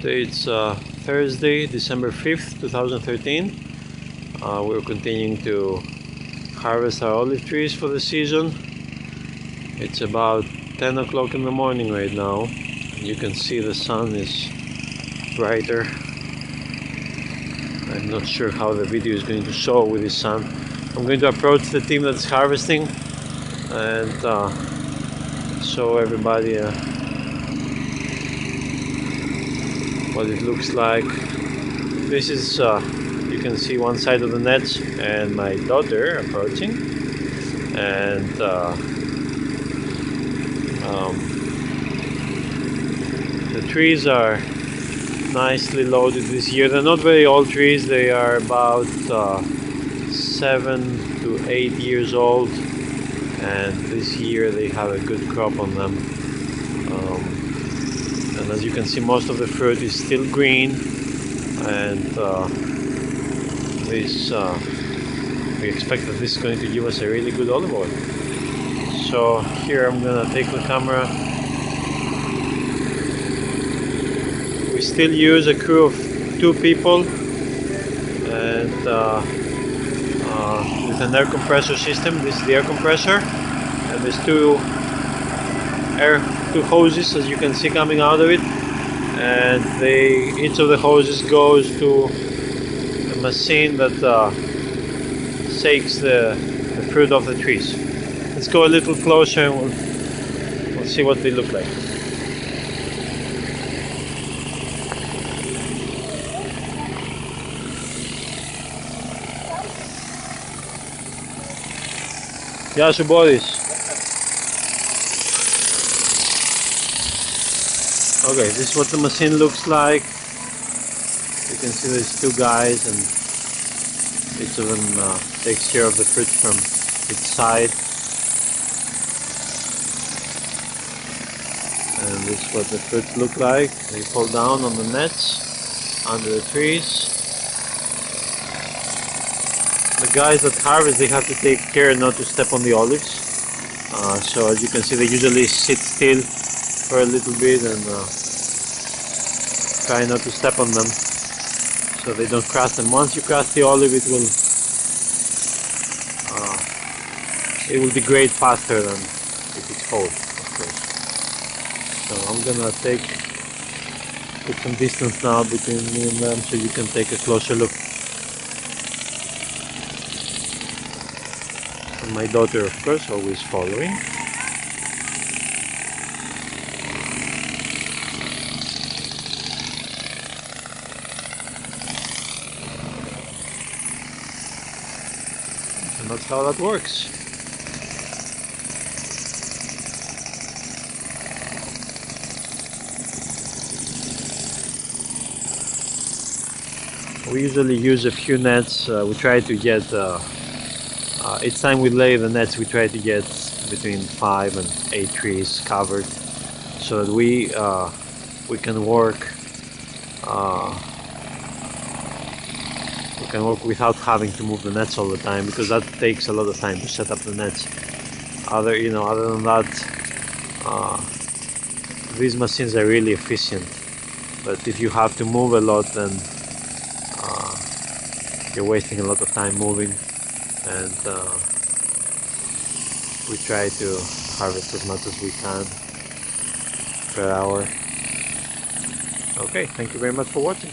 Today it's Thursday, December 5th, 2013. We're continuing to harvest our olive trees for the season. It's about 10 o'clock in the morning right now. You can see the sun is brighter. I'm not sure how the video is going to show with the sun. I'm going to approach the team that's harvesting and show everybody what it looks like. This is you can see one side of the nets and my daughter approaching, and the trees are nicely loaded this year. They're not very old trees. They are about 7 to 8 years old, and this year they have a good crop on them. And as you can see, most of the fruit is still green, and we expect that this is going to give us a really good olive oil. So here I'm gonna take the camera. We still use a crew of 2 people, and with an air compressor system. This is the air compressor, and there's two hoses, as you can see, coming out of it, and each of the hoses goes to a machine that shakes the fruit off the trees. Let's go a little closer and we'll see what they look like. Γεια σου, Boris. Okay, this is what the machine looks like. You can see there's 2 guys, and each of them takes care of the fruit from its side. And this is what the fruit look like. They fall down on the nets under the trees. The guys that harvest, they have to take care not to step on the olives. So as you can see, they usually sit still for a little bit and try not to step on them so they don't crush them. Once you crush the olive, it will degrade faster than if it's cold, of course. So I'm gonna put some distance now between me and them so you can take a closer look. And my daughter, of course, always following. And that's how that works. We usually use a few nets. We try to get each time we lay the nets, we try to get between 5 and 8 trees covered, so that we can work without having to move the nets all the time, because that takes a lot of time to set up the nets. Other than that, these machines are really efficient. But if you have to move a lot, then you're wasting a lot of time moving. And we try to harvest as much as we can per hour. Okay, thank you very much for watching.